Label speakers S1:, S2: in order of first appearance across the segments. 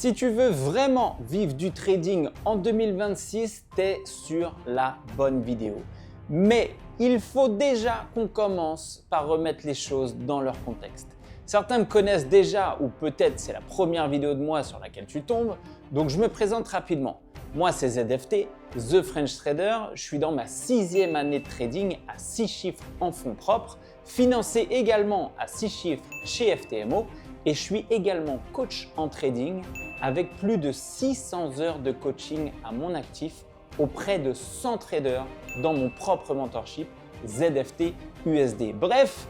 S1: Si tu veux vraiment vivre du trading en 2026, t'es sur la bonne vidéo. Mais il faut déjà qu'on commence par remettre les choses dans leur contexte. Certains me connaissent déjà ou peut-être c'est la première vidéo de moi sur laquelle tu tombes, donc je me présente rapidement. Moi c'est ZFT, The French Trader, je suis dans ma 6e année de trading à 6 chiffres en fonds propres, financé également à 6 chiffres chez FTMO et je suis également coach en trading avec plus de 600 heures de coaching à mon actif auprès de 100 traders dans mon propre mentorship ZFT USD. Bref,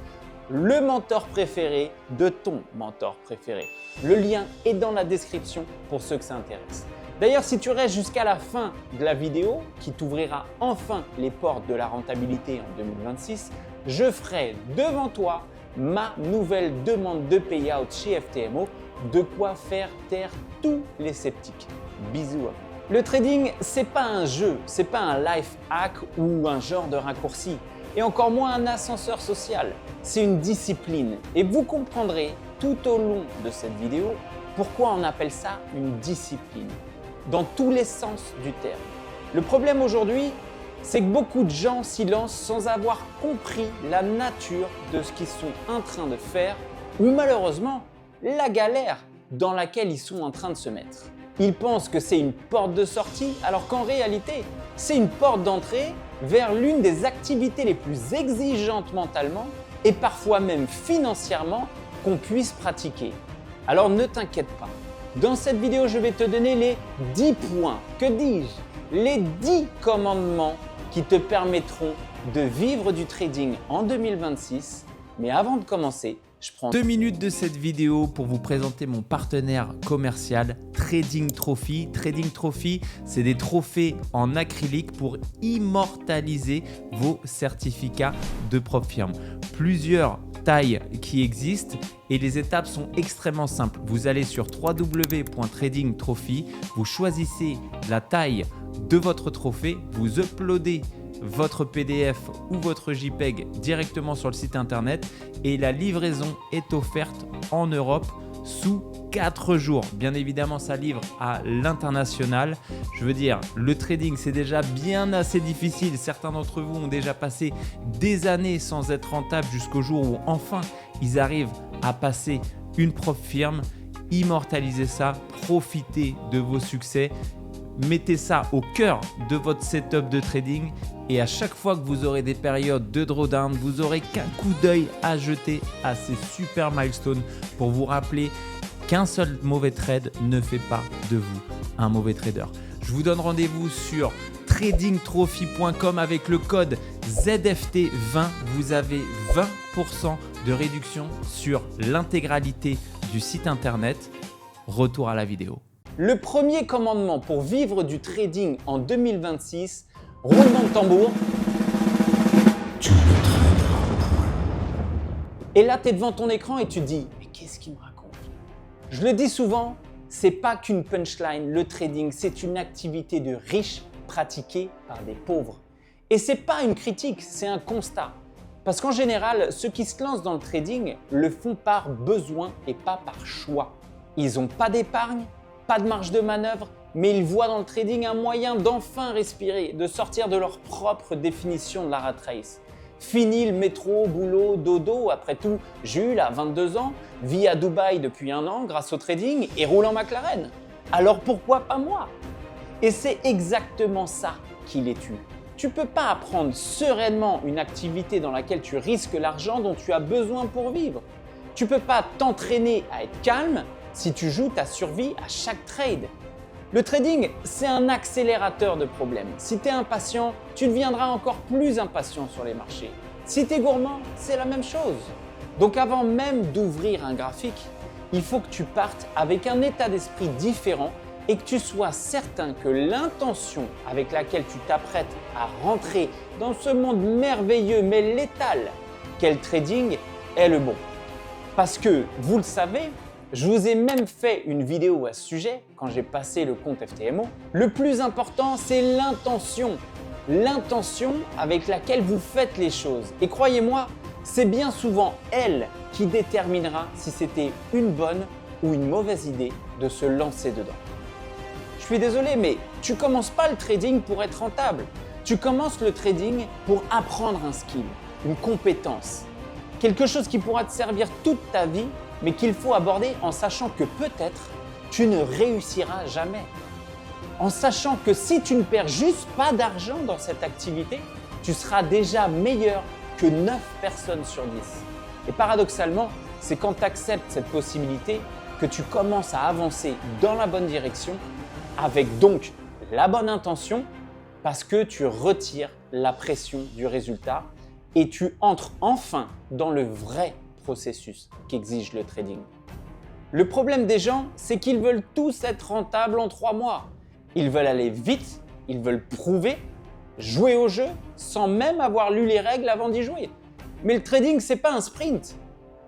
S1: le mentor préféré de ton mentor préféré. Le lien est dans la description pour ceux que ça intéresse. D'ailleurs, si tu restes jusqu'à la fin de la vidéo, qui t'ouvrira enfin les portes de la rentabilité en 2026, je ferai devant toi ma nouvelle demande de payout chez FTMO, de quoi faire taire tous les sceptiques. Bisous à vous. Le trading, c'est pas un jeu, c'est pas un life hack ou un genre de raccourci, et encore moins un ascenseur social. C'est une discipline et vous comprendrez tout au long de cette vidéo pourquoi on appelle ça une discipline, dans tous les sens du terme. Le problème aujourd'hui, c'est que beaucoup de gens s'y lancent sans avoir compris la nature de ce qu'ils sont en train de faire ou malheureusement la galère dans laquelle ils sont en train de se mettre. Ils pensent que c'est une porte de sortie alors qu'en réalité, c'est une porte d'entrée vers l'une des activités les plus exigeantes mentalement et parfois même financièrement qu'on puisse pratiquer. Alors ne t'inquiète pas, dans cette vidéo je vais te donner les 10 points, que dis-je, les 10 commandements qui te permettront de vivre du trading en 2026. Mais avant de commencer, je prends
S2: 2 minutes de cette vidéo pour vous présenter mon partenaire commercial Trading Trophy. Trading Trophy, c'est des trophées en acrylique pour immortaliser vos certificats de propre firme. Plusieurs tailles qui existent et les étapes sont extrêmement simples. Vous allez sur www.tradingtrophy, vous choisissez la taille de votre trophée, vous uploadez votre PDF ou votre JPEG directement sur le site internet et la livraison est offerte en Europe sous 4 jours. Bien évidemment, ça livre à l'international. Je veux dire, le trading, c'est déjà bien assez difficile. Certains d'entre vous ont déjà passé des années sans être rentables jusqu'au jour où enfin, ils arrivent à passer une propre firme. Immortalisez ça, profitez de vos succès. Mettez ça au cœur de votre setup de trading et à chaque fois que vous aurez des périodes de drawdown, vous aurez qu'un coup d'œil à jeter à ces super milestones pour vous rappeler qu'un seul mauvais trade ne fait pas de vous un mauvais trader. Je vous donne rendez-vous sur tradingtrophy.com avec le code ZFT20. Vous avez 20% de réduction sur l'intégralité du site internet. Retour à la vidéo.
S1: Le premier commandement pour vivre du trading en 2026, roulement de tambour. Et là, tu es devant ton écran et tu te dis, mais qu'est-ce qu'il me raconte? Je le dis souvent, c'est pas qu'une punchline, le trading, c'est une activité de riches pratiquée par des pauvres. Et c'est pas une critique, c'est un constat. Parce qu'en général, ceux qui se lancent dans le trading le font par besoin et pas par choix. Ils n'ont pas d'épargne, pas de marge de manœuvre, mais ils voient dans le trading un moyen d'enfin respirer, de sortir de leur propre définition de la rat race. Fini le métro, boulot, dodo, après tout, Jules a 22 ans, vit à Dubaï depuis 1 an grâce au trading et roule en McLaren. Alors pourquoi pas moi? Et c'est exactement ça qui les tue. Tu peux pas apprendre sereinement une activité dans laquelle tu risques l'argent dont tu as besoin pour vivre. Tu peux pas t'entraîner à être calme si tu joues ta survie à chaque trade. Le trading, c'est un accélérateur de problèmes. Si tu es impatient, tu deviendras encore plus impatient sur les marchés. Si tu es gourmand, c'est la même chose. Donc avant même d'ouvrir un graphique, il faut que tu partes avec un état d'esprit différent et que tu sois certain que l'intention avec laquelle tu t'apprêtes à rentrer dans ce monde merveilleux mais létal qu'est le trading est le bon. Parce que, vous le savez, je vous ai même fait une vidéo à ce sujet quand j'ai passé le compte FTMO. Le plus important, c'est l'intention. L'intention avec laquelle vous faites les choses. Et croyez-moi, c'est bien souvent elle qui déterminera si c'était une bonne ou une mauvaise idée de se lancer dedans. Je suis désolé, mais tu commences pas le trading pour être rentable. Tu commences le trading pour apprendre un skill, une compétence, quelque chose qui pourra te servir toute ta vie, mais qu'il faut aborder en sachant que peut-être tu ne réussiras jamais. En sachant que si tu ne perds juste pas d'argent dans cette activité, tu seras déjà meilleur que 9 personnes sur 10. Et paradoxalement, c'est quand tu acceptes cette possibilité que tu commences à avancer dans la bonne direction avec donc la bonne intention parce que tu retires la pression du résultat et tu entres enfin dans le vrai processus qu'exige le trading. Le problème des gens, c'est qu'ils veulent tous être rentables en 3 mois. Ils veulent aller vite, ils veulent prouver, jouer au jeu sans même avoir lu les règles avant d'y jouer. Mais le trading, c'est pas un sprint,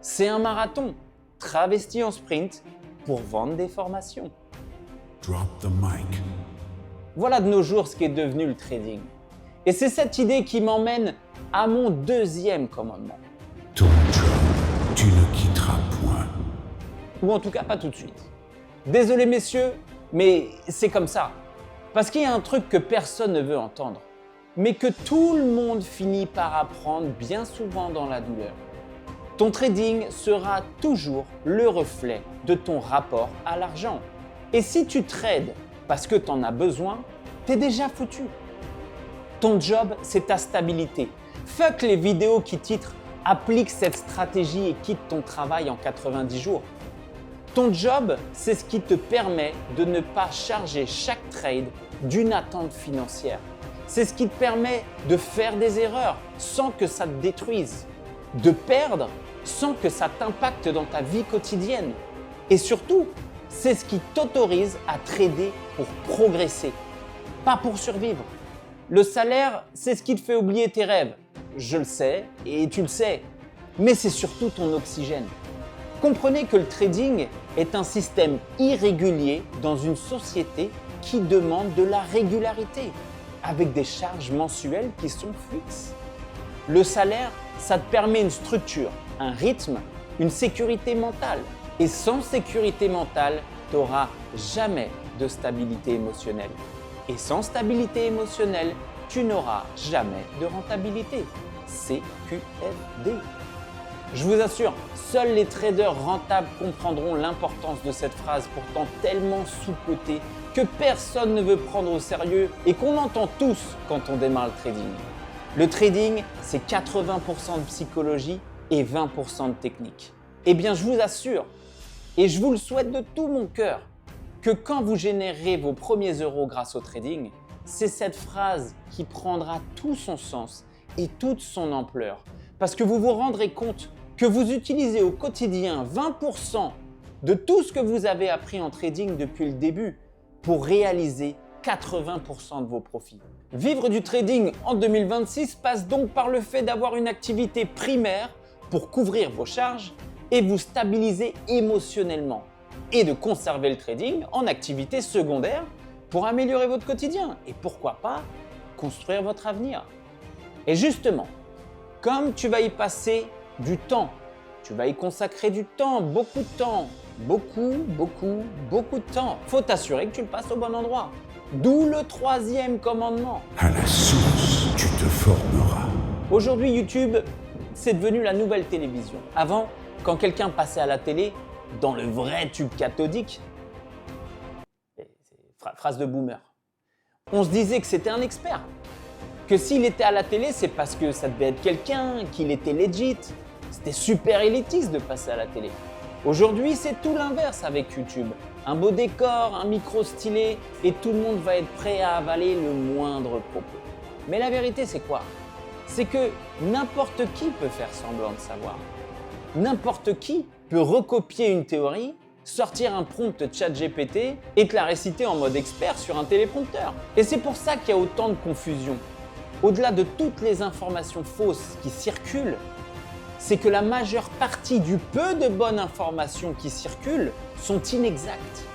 S1: c'est un marathon travesti en sprint pour vendre des formations.
S3: Drop the mic.
S1: Voilà de nos jours ce qui est devenu le trading. Et c'est cette idée qui m'emmène à mon deuxième commandement.
S3: Ton job, tu ne quitteras point.
S1: Ou en tout cas pas tout de suite. Désolé messieurs, mais c'est comme ça. Parce qu'il y a un truc que personne ne veut entendre, mais que tout le monde finit par apprendre bien souvent dans la douleur. Ton trading sera toujours le reflet de ton rapport à l'argent. Et si tu trades parce que tu en as besoin, t'es déjà foutu. Ton job, c'est ta stabilité. Fuck les vidéos qui titrent « Applique cette stratégie et quitte ton travail en 90 jours ». Ton job, c'est ce qui te permet de ne pas charger chaque trade d'une attente financière. C'est ce qui te permet de faire des erreurs sans que ça te détruise, de perdre sans que ça t'impacte dans ta vie quotidienne. Et surtout, c'est ce qui t'autorise à trader pour progresser, pas pour survivre. Le salaire, c'est ce qui te fait oublier tes rêves. Je le sais et tu le sais, mais c'est surtout ton oxygène. Comprenez que le trading est un système irrégulier dans une société qui demande de la régularité, avec des charges mensuelles qui sont fixes. Le salaire, ça te permet une structure, un rythme, une sécurité mentale. Et sans sécurité mentale, tu n'auras jamais de stabilité émotionnelle. Et sans stabilité émotionnelle, tu n'auras jamais de rentabilité. CQFD. Je vous assure, seuls les traders rentables comprendront l'importance de cette phrase pourtant tellement sous-cotée que personne ne veut prendre au sérieux et qu'on entend tous quand on démarre le trading. Le trading, c'est 80% de psychologie et 20% de technique. Eh bien, je vous assure, et je vous le souhaite de tout mon cœur, que quand vous générerez vos premiers euros grâce au trading, c'est cette phrase qui prendra tout son sens et toute son ampleur. Parce que vous vous rendrez compte que vous utilisez au quotidien 20% de tout ce que vous avez appris en trading depuis le début pour réaliser 80% de vos profits. Vivre du trading en 2026 passe donc par le fait d'avoir une activité primaire pour couvrir vos charges et vous stabiliser émotionnellement et de conserver le trading en activité secondaire pour améliorer votre quotidien et pourquoi pas construire votre avenir. Et justement, comme tu vas y passer du temps, tu vas y consacrer du temps, beaucoup de temps, beaucoup de temps, faut t'assurer que tu le passes au bon endroit. D'où le troisième commandement.
S3: À la source, tu te formeras.
S1: Aujourd'hui, YouTube, c'est devenu la nouvelle télévision. Avant, quand quelqu'un passait à la télé, dans le vrai tube cathodique, phrase de boomer, on se disait que c'était un expert. Que s'il était à la télé, c'est parce que ça devait être quelqu'un, qu'il était legit. C'était super élitiste de passer à la télé. Aujourd'hui, c'est tout l'inverse avec YouTube. Un beau décor, un micro stylé et tout le monde va être prêt à avaler le moindre propos. Mais la vérité, c'est quoi? C'est que n'importe qui peut faire semblant de savoir. N'importe qui peut recopier une théorie, sortir un prompt ChatGPT et te la réciter en mode expert sur un téléprompteur. Et c'est pour ça qu'il y a autant de confusion. Au-delà de toutes les informations fausses qui circulent, c'est que la majeure partie du peu de bonnes informations qui circulent sont inexactes.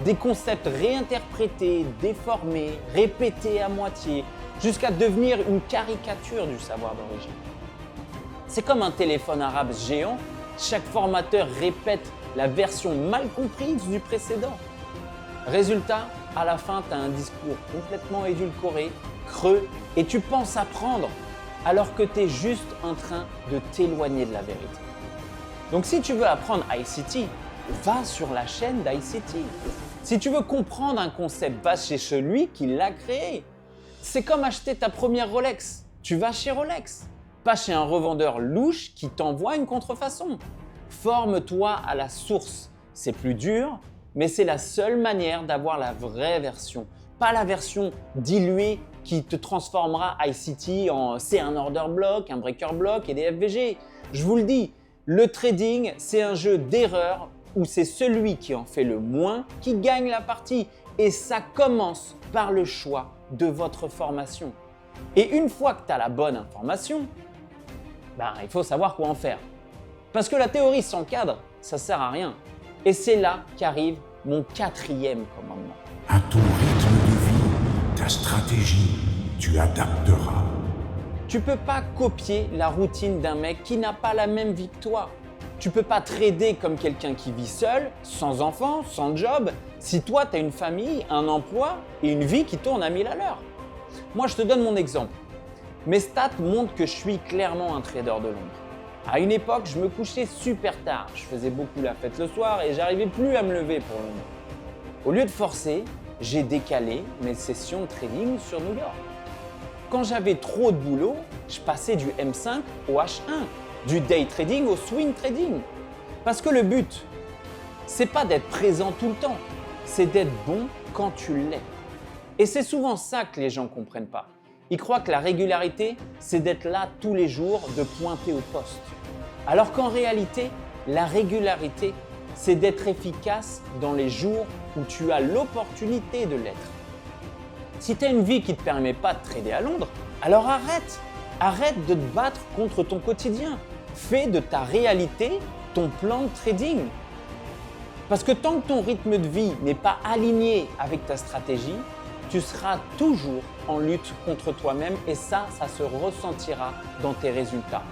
S1: Des concepts réinterprétés, déformés, répétés à moitié, jusqu'à devenir une caricature du savoir d'origine. C'est comme un téléphone arabe géant, chaque formateur répète la version mal comprise du précédent. Résultat, à la fin, tu as un discours complètement édulcoré, creux, et tu penses apprendre alors que tu es juste en train de t'éloigner de la vérité. Donc si tu veux apprendre ICT, va sur la chaîne d'ICT. Si tu veux comprendre un concept, va chez celui qui l'a créé. C'est comme acheter ta première Rolex. Tu vas chez Rolex, pas chez un revendeur louche qui t'envoie une contrefaçon. Forme-toi à la source. C'est plus dur, mais c'est la seule manière d'avoir la vraie version. Pas la version diluée qui te transformera ICT en c'est un order block, un breaker block et des FVG. Je vous le dis, le trading, c'est un jeu d'erreur où c'est celui qui en fait le moins qui gagne la partie. Et ça commence par le choix de votre formation. Et une fois que tu as la bonne information, il faut savoir quoi en faire. Parce que la théorie sans cadre, ça sert à rien. Et c'est là qu'arrive mon 4e commandement.
S3: À ton rythme de vie, ta stratégie, tu adapteras.
S1: Tu peux pas copier la routine d'un mec qui n'a pas la même vie que toi. Tu peux pas trader comme quelqu'un qui vit seul, sans enfant, sans job, si toi tu as une famille, un emploi et une vie qui tourne à 1000 à l'heure. Moi, je te donne mon exemple. Mes stats montrent que je suis clairement un trader de l'ombre. À une époque, je me couchais super tard, je faisais beaucoup la fête le soir et j'arrivais plus à me lever pour le moment. Au lieu de forcer, j'ai décalé mes sessions de trading sur New York. Quand j'avais trop de boulot, je passais du M5 au H1, du day trading au swing trading. Parce que le but, c'est pas d'être présent tout le temps, c'est d'être bon quand tu l'es. Et c'est souvent ça que les gens comprennent pas. Ils croient que la régularité, c'est d'être là tous les jours, de pointer au poste. Alors qu'en réalité, la régularité, c'est d'être efficace dans les jours où tu as l'opportunité de l'être. Si tu as une vie qui ne te permet pas de trader à Londres, alors arrête. Arrête de te battre contre ton quotidien. Fais de ta réalité ton plan de trading. Parce que tant que ton rythme de vie n'est pas aligné avec ta stratégie, tu seras toujours en lutte contre toi-même et ça se ressentira dans tes résultats.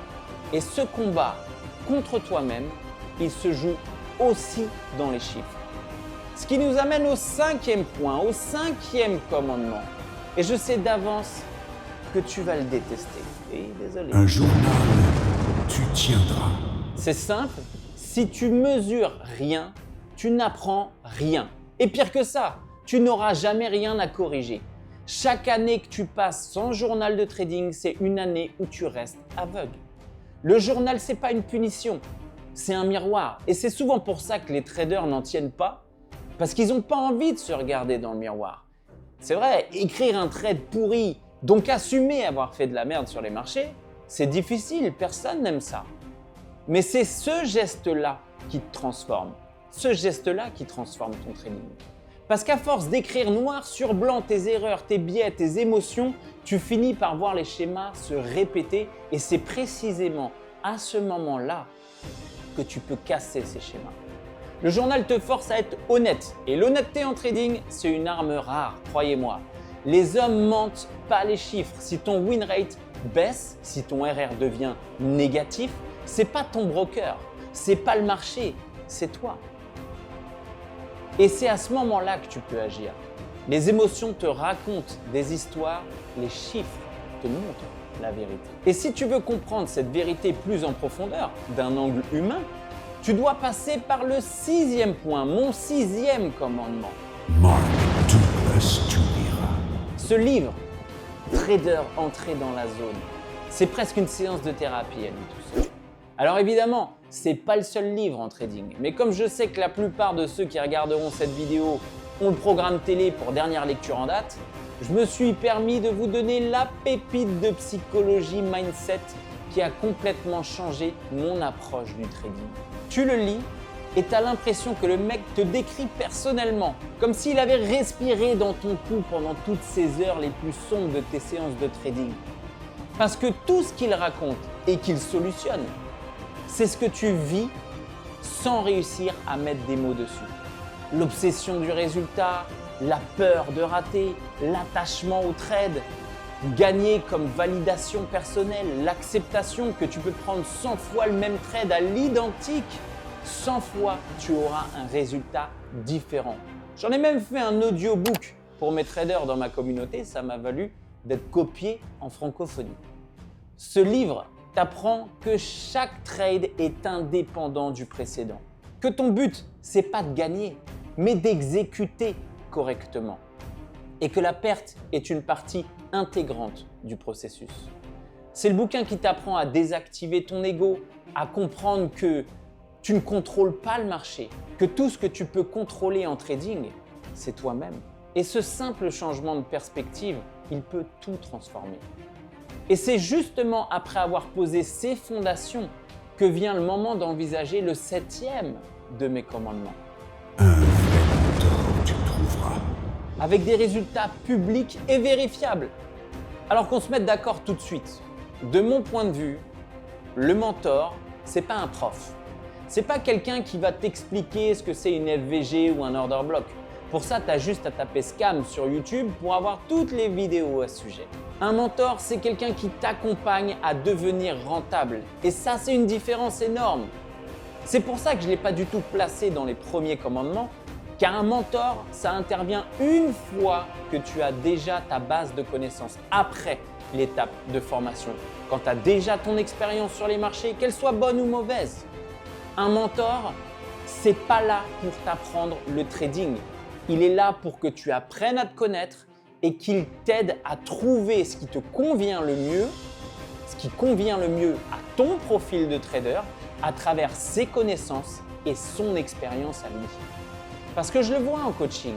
S1: Et ce combat contre toi-même, il se joue aussi dans les chiffres. Ce qui nous amène au 5e point, au 5e commandement. Et je sais d'avance que tu vas le détester. Et désolé.
S3: Un journal, tu tiendras.
S1: C'est simple, si tu mesures rien, tu n'apprends rien. Et pire que ça, tu n'auras jamais rien à corriger. Chaque année que tu passes sans journal de trading, c'est une année où tu restes aveugle. Le journal, c'est pas une punition, c'est un miroir. Et c'est souvent pour ça que les traders n'en tiennent pas, parce qu'ils n'ont pas envie de se regarder dans le miroir. C'est vrai, écrire un trade pourri, donc assumer avoir fait de la merde sur les marchés, c'est difficile, personne n'aime ça. Mais c'est ce geste-là qui te transforme. Ce geste-là qui transforme ton trading. Parce qu'à force d'écrire noir sur blanc tes erreurs, tes biais, tes émotions, tu finis par voir les schémas se répéter et c'est précisément à ce moment-là que tu peux casser ces schémas. Le journal te force à être honnête et l'honnêteté en trading, c'est une arme rare, croyez-moi. Les hommes mentent, pas les chiffres. Si ton win rate baisse, si ton RR devient négatif, c'est pas ton broker, c'est pas le marché, c'est toi. Et c'est à ce moment-là que tu peux agir. Les émotions te racontent des histoires, les chiffres te montrent la vérité. Et si tu veux comprendre cette vérité plus en profondeur, d'un angle humain, tu dois passer par le 6e point, mon 6e commandement.
S3: Mark Douglas, tu liras.
S1: Ce livre, Trader entré dans la zone, c'est presque une séance de thérapie à lui tout seul. Alors évidemment, c'est pas le seul livre en trading, mais comme je sais que la plupart de ceux qui regarderont cette vidéo ont le programme télé pour dernière lecture en date, je me suis permis de vous donner la pépite de psychologie mindset qui a complètement changé mon approche du trading. Tu le lis et tu as l'impression que le mec te décrit personnellement, comme s'il avait respiré dans ton cou pendant toutes ces heures les plus sombres de tes séances de trading. Parce que tout ce qu'il raconte et qu'il solutionne, c'est ce que tu vis sans réussir à mettre des mots dessus. L'obsession du résultat, la peur de rater, l'attachement au trade, gagner comme validation personnelle, l'acceptation que tu peux prendre 100 fois le même trade à l'identique, 100 fois, tu auras un résultat différent. J'en ai même fait un audiobook pour mes traders dans ma communauté, ça m'a valu d'être copié en francophonie. Ce livre t'apprend que chaque trade est indépendant du précédent, que ton but, c'est pas de gagner, mais d'exécuter correctement, et que la perte est une partie intégrante du processus. C'est le bouquin qui t'apprend à désactiver ton ego, à comprendre que tu ne contrôles pas le marché, que tout ce que tu peux contrôler en trading, c'est toi-même. Et ce simple changement de perspective, il peut tout transformer. Et c'est justement après avoir posé ces fondations que vient le moment d'envisager le 7e de mes commandements.
S3: Un vrai mentor, tu trouveras.
S1: Avec des résultats publics et vérifiables. Alors qu'on se mette d'accord tout de suite. De mon point de vue, le mentor, c'est pas un prof. C'est pas quelqu'un qui va t'expliquer ce que c'est une FVG ou un order block. Pour ça, tu as juste à taper Scam sur YouTube pour avoir toutes les vidéos à ce sujet. Un mentor, c'est quelqu'un qui t'accompagne à devenir rentable. Et ça, c'est une différence énorme. C'est pour ça que je ne l'ai pas du tout placé dans les premiers commandements, car un mentor, ça intervient une fois que tu as déjà ta base de connaissances, après l'étape de formation, quand tu as déjà ton expérience sur les marchés, qu'elle soit bonne ou mauvaise. Un mentor, c'est pas là pour t'apprendre le trading. Il est là pour que tu apprennes à te connaître et qu'il t'aide à trouver ce qui te convient le mieux, ce qui convient le mieux à ton profil de trader à travers ses connaissances et son expérience à lui. Parce que je le vois en coaching,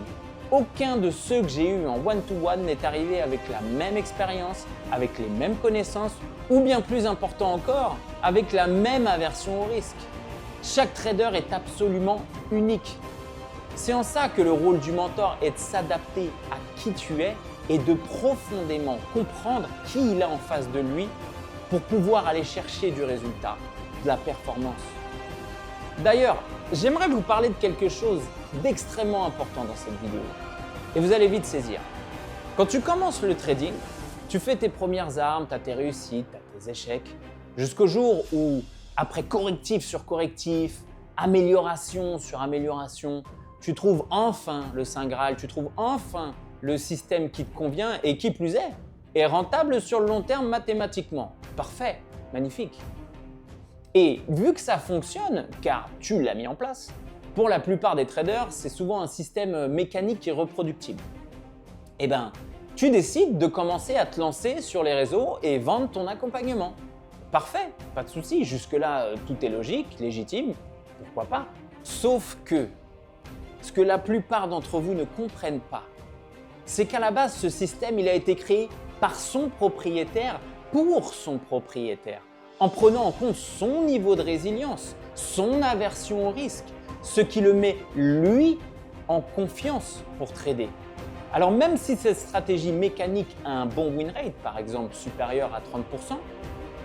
S1: aucun de ceux que j'ai eus en one-to-one n'est arrivé avec la même expérience, avec les mêmes connaissances ou bien plus important encore, avec la même aversion au risque. Chaque trader est absolument unique. C'est en ça que le rôle du mentor est de s'adapter à qui tu es et de profondément comprendre qui il a en face de lui pour pouvoir aller chercher du résultat, de la performance. D'ailleurs, j'aimerais vous parler de quelque chose d'extrêmement important dans cette vidéo et vous allez vite saisir. Quand tu commences le trading, tu fais tes premières armes, tu as tes réussites, tu as tes échecs, jusqu'au jour où, après correctif sur correctif, amélioration sur amélioration, tu trouves enfin le Saint Graal, tu trouves enfin le système qui te convient et qui plus est rentable sur le long terme mathématiquement. Parfait, magnifique. Et vu que ça fonctionne, car tu l'as mis en place, pour la plupart des traders, c'est souvent un système mécanique et reproductible. Eh bien, tu décides de commencer à te lancer sur les réseaux et vendre ton accompagnement. Parfait, pas de souci, jusque-là tout est logique, légitime, pourquoi pas. Sauf que ce que la plupart d'entre vous ne comprennent pas, c'est qu'à la base, ce système il a été créé par son propriétaire pour son propriétaire, en prenant en compte son niveau de résilience, son aversion au risque, ce qui le met lui en confiance pour trader. Alors même si cette stratégie mécanique a un bon win rate, par exemple supérieur à 30%,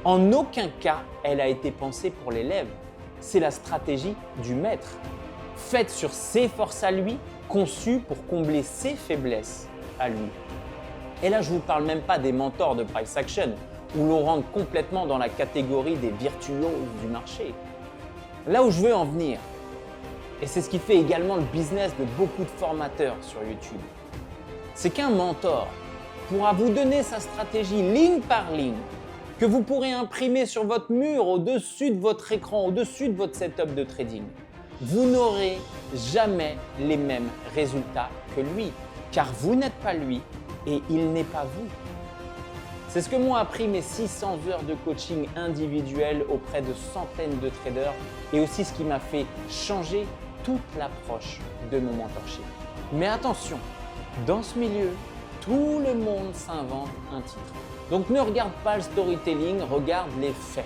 S1: en aucun cas elle a été pensée pour l'élève. C'est la stratégie du maître, faite sur ses forces à lui, conçue pour combler ses faiblesses à lui. Et là, je ne vous parle même pas des mentors de price action, où l'on rentre complètement dans la catégorie des virtuoses du marché. Là où je veux en venir, et c'est ce qui fait également le business de beaucoup de formateurs sur YouTube, c'est qu'un mentor pourra vous donner sa stratégie ligne par ligne, que vous pourrez imprimer sur votre mur, au-dessus de votre écran, au-dessus de votre setup de trading. Vous n'aurez jamais les mêmes résultats que lui, car vous n'êtes pas lui et il n'est pas vous. C'est ce que m'ont appris mes 600 heures de coaching individuel auprès de centaines de traders et aussi ce qui m'a fait changer toute l'approche de mon mentorship. Mais attention, dans ce milieu, tout le monde s'invente un titre. Donc ne regarde pas le storytelling, regarde les faits.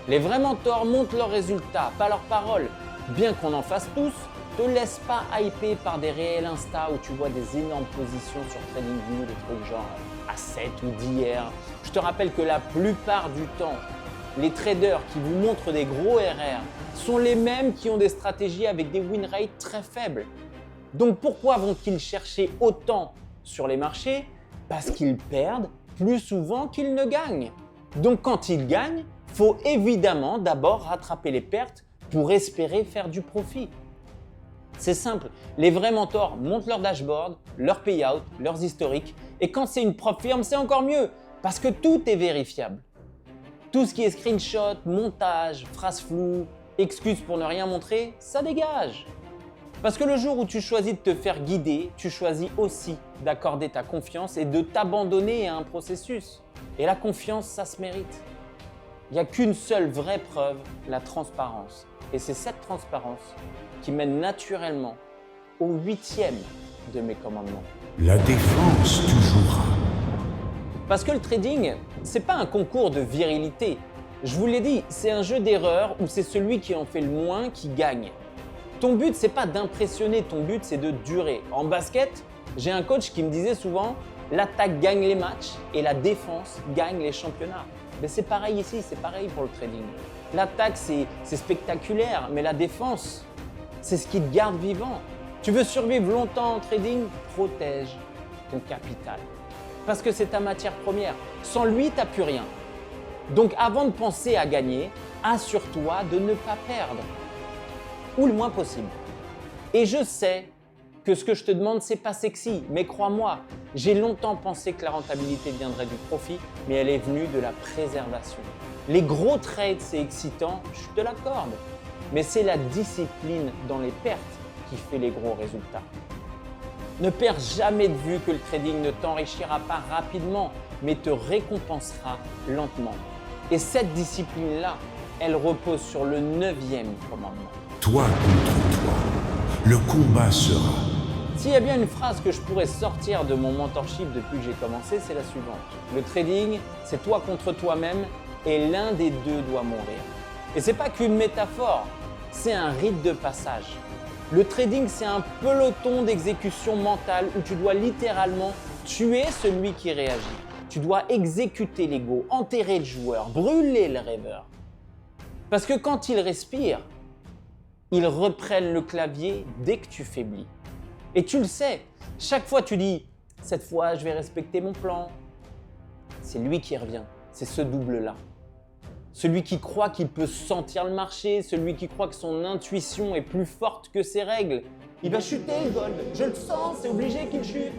S1: Les vrais mentors montrent leurs résultats, pas leurs paroles. Bien qu'on en fasse tous, te laisse pas hyper par des réels Insta où tu vois des énormes positions sur TradingView, des trucs genre à 7 ou 10 R. Je te rappelle que la plupart du temps, les traders qui vous montrent des gros RR sont les mêmes qui ont des stratégies avec des win rates très faibles. Donc pourquoi vont-ils chercher autant sur les marchés? Parce qu'ils perdent plus souvent qu'ils ne gagnent. Donc quand ils gagnent, il faut évidemment d'abord rattraper les pertes pour espérer faire du profit. C'est simple, les vrais mentors montent leur dashboard, leur payout, leurs historiques, et quand c'est une prop firm, c'est encore mieux, parce que tout est vérifiable. Tout ce qui est screenshot, montage, phrases floues, excuses pour ne rien montrer, ça dégage. Parce que le jour où tu choisis de te faire guider, tu choisis aussi d'accorder ta confiance et de t'abandonner à un processus. Et la confiance, ça se mérite. Il n'y a qu'une seule vraie preuve, la transparence. Et c'est cette transparence qui mène naturellement au 8e de mes commandements.
S3: La défense tu joueras.
S1: Parce que le trading, c'est pas un concours de virilité. Je vous l'ai dit, c'est un jeu d'erreurs où c'est celui qui en fait le moins qui gagne. Ton but, c'est pas d'impressionner, ton but, c'est de durer. En basket, j'ai un coach qui me disait souvent « l'attaque gagne les matchs et la défense gagne les championnats ». Mais c'est pareil ici, c'est pareil pour le trading. L'attaque, c'est spectaculaire, mais la défense, c'est ce qui te garde vivant. Tu veux survivre longtemps en trading, protège ton capital. Parce que c'est ta matière première. Sans lui, tu n'as plus rien. Donc avant de penser à gagner, assure-toi de ne pas perdre. Ou le moins possible. Et je sais que ce que je te demande, c'est pas sexy, mais crois-moi, j'ai longtemps pensé que la rentabilité viendrait du profit, mais elle est venue de la préservation. Les gros trades, c'est excitant, je te l'accorde, mais c'est la discipline dans les pertes qui fait les gros résultats. Ne perds jamais de vue que le trading ne t'enrichira pas rapidement, mais te récompensera lentement. Et cette discipline-là, elle repose sur le 9e commandement.
S3: Toi contre toi, le combat sera.
S1: S'il y a bien une phrase que je pourrais sortir de mon mentorship depuis que j'ai commencé, c'est la suivante. Le trading, c'est toi contre toi-même et l'un des deux doit mourir. Et c'est pas qu'une métaphore, c'est un rite de passage. Le trading, c'est un peloton d'exécution mentale où tu dois littéralement tuer celui qui réagit. Tu dois exécuter l'ego, enterrer le joueur, brûler le rêveur. Parce que quand il respire, ils reprennent le clavier dès que tu faiblis. Et tu le sais, chaque fois tu dis « cette fois je vais respecter mon plan », c'est lui qui revient, c'est ce double-là. Celui qui croit qu'il peut sentir le marché, celui qui croit que son intuition est plus forte que ses règles. Il va chuter le gold, je le sens, c'est obligé qu'il chute.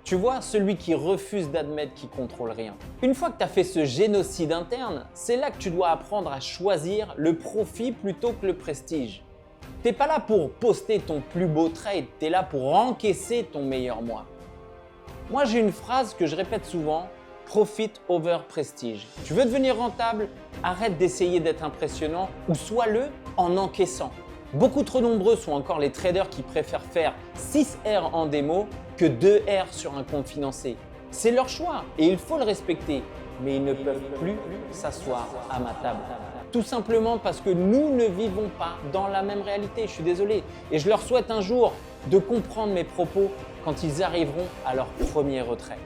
S1: Tu vois, celui qui refuse d'admettre qu'il contrôle rien. Une fois que tu as fait ce génocide interne, c'est là que tu dois apprendre à choisir le profit plutôt que le prestige. T'es pas là pour poster ton plus beau trade, t'es là pour encaisser ton meilleur mois. Moi, j'ai une phrase que je répète souvent, profit over prestige. Tu veux devenir rentable? Arrête d'essayer d'être impressionnant ou sois-le en encaissant. Beaucoup trop nombreux sont encore les traders qui préfèrent faire 6 R en démo que 2 R sur un compte financé. C'est leur choix et il faut le respecter, mais ils ne peuvent plus s'asseoir à ma table. Tout simplement parce que nous ne vivons pas dans la même réalité, je suis désolé. Et je leur souhaite un jour de comprendre mes propos quand ils arriveront à leur premier retrait.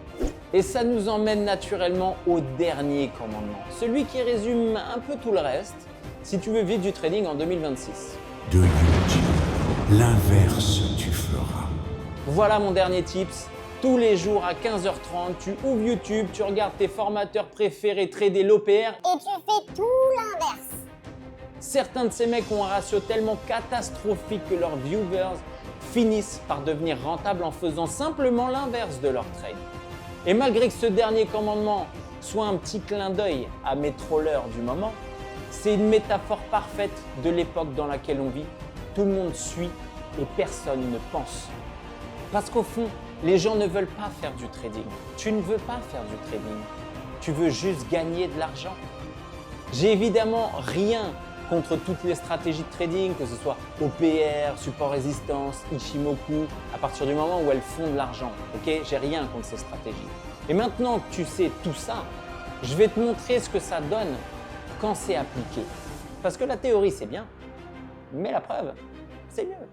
S1: Et ça nous emmène naturellement au dernier commandement, celui qui résume un peu tout le reste, si tu veux vivre du trading en 2026.
S3: De YouTube, l'inverse tu feras.
S1: Voilà mon dernier tips. Tous les jours à 15h30, tu ouvres YouTube, tu regardes tes formateurs préférés trader l'OPR
S4: et tu fais tout l'inverse.
S1: Certains de ces mecs ont un ratio tellement catastrophique que leurs viewers finissent par devenir rentables en faisant simplement l'inverse de leur trade. Et malgré que ce dernier commandement soit un petit clin d'œil à mes trollers du moment, c'est une métaphore parfaite de l'époque dans laquelle on vit. Tout le monde suit et personne ne pense. Parce qu'au fond, les gens ne veulent pas faire du trading. Tu ne veux pas faire du trading. Tu veux juste gagner de l'argent. J'ai évidemment rien contre toutes les stratégies de trading, que ce soit OPR, support résistance, Ichimoku, à partir du moment où elles font de l'argent. Ok, j'ai rien contre ces stratégies. Et maintenant que tu sais tout ça, je vais te montrer ce que ça donne quand c'est appliqué. Parce que la théorie, c'est bien, mais la preuve, c'est mieux.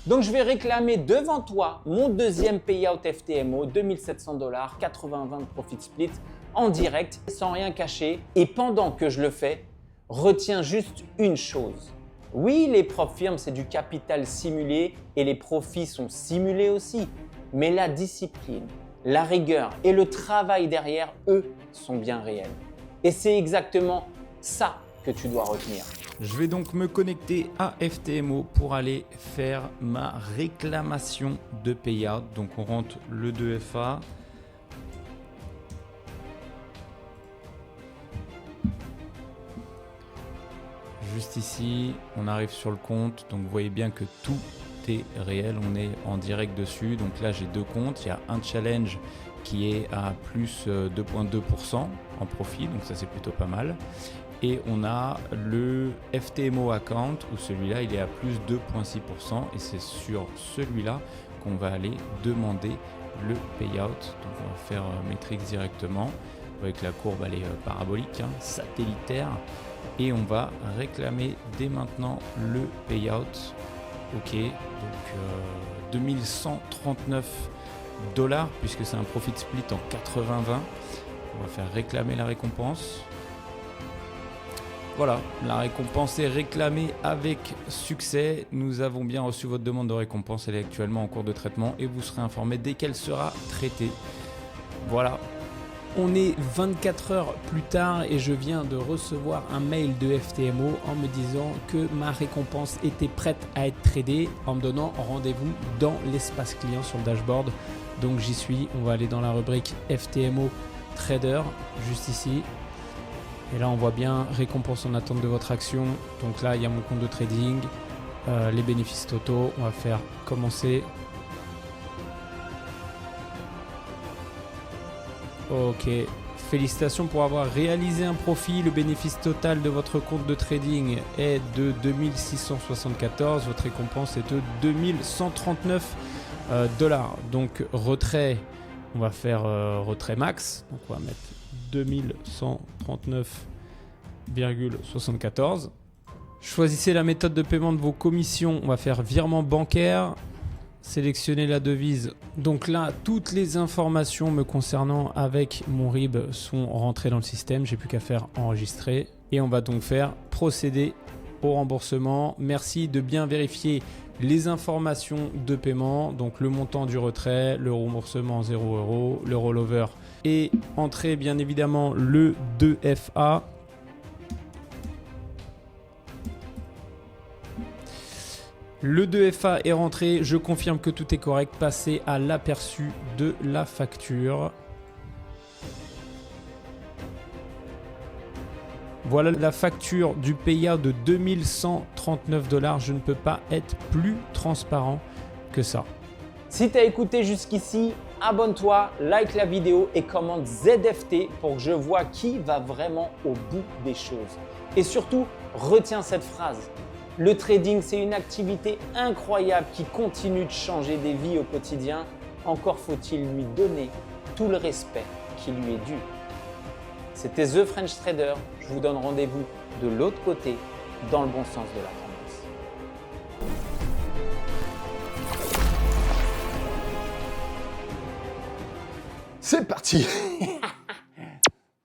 S1: Donc, je vais réclamer devant toi mon deuxième payout FTMO, 2700 $, 80-20 profit split, en direct, sans rien cacher. Et pendant que je le fais, retiens juste une chose. Oui, les prop firms, c'est du capital simulé et les profits sont simulés aussi. Mais la discipline, la rigueur et le travail derrière, eux, sont bien réels. Et c'est exactement ça que que tu dois retenir.
S2: Je vais donc me connecter à FTMO pour aller faire ma réclamation de payout. Donc on rentre le 2FA. Juste ici, on arrive sur le compte. Donc vous voyez bien que tout est réel. On est en direct dessus. Donc là, j'ai deux comptes. Il y a un challenge qui est à plus 2,2% en profit. Donc ça, c'est plutôt pas mal. Et on a le FTMO account où celui-là il est à plus 2,6% et c'est sur celui-là qu'on va aller demander le payout. Donc on va faire Matrix directement. Vous voyez que la courbe elle est parabolique, hein, satellitaire, et on va réclamer dès maintenant le payout. Ok, donc 2139 $ puisque c'est un profit split en 80-20. On va faire réclamer la récompense. Voilà, la récompense est réclamée avec succès. Nous avons bien reçu votre demande de récompense. Elle est actuellement en cours de traitement et vous serez informé dès qu'elle sera traitée. Voilà. On est 24 heures plus tard et je viens de recevoir un mail de FTMO en me disant que ma récompense était prête à être tradée en me donnant rendez-vous dans l'espace client sur le dashboard. Donc j'y suis. On va aller dans la rubrique FTMO Trader, juste ici. Et là, on voit bien récompense en attente de votre action. Donc là, il y a mon compte de trading, les bénéfices totaux. On va faire commencer. Ok. Félicitations pour avoir réalisé un profit. Le bénéfice total de votre compte de trading est de 2674. Votre récompense est de 2139 $. Donc retrait, on va faire retrait max. Donc on va mettre 2139,74. Choisissez la méthode de paiement de vos commissions. On va faire virement bancaire. Sélectionnez la devise. Donc là, toutes les informations me concernant avec mon RIB sont rentrées dans le système. J'ai plus qu'à faire enregistrer. Et on va donc faire procéder au remboursement. Merci de bien vérifier les informations de paiement. Donc le montant du retrait, le remboursement 0 €, le rollover et entrer bien évidemment le 2FA. Le 2FA est rentré, je confirme que tout est correct. Passez à l'aperçu de la facture. Voilà la facture du payout de 2139 $. Je ne peux pas être plus transparent que ça.
S1: Si tu as écouté jusqu'ici, abonne-toi, like la vidéo et commente ZFT pour que je vois qui va vraiment au bout des choses. Et surtout, retiens cette phrase. Le trading, c'est une activité incroyable qui continue de changer des vies au quotidien. Encore faut-il lui donner tout le respect qui lui est dû. C'était The French Trader. Je vous donne rendez-vous de l'autre côté, dans le bon sens de la tendance.
S5: C'est parti.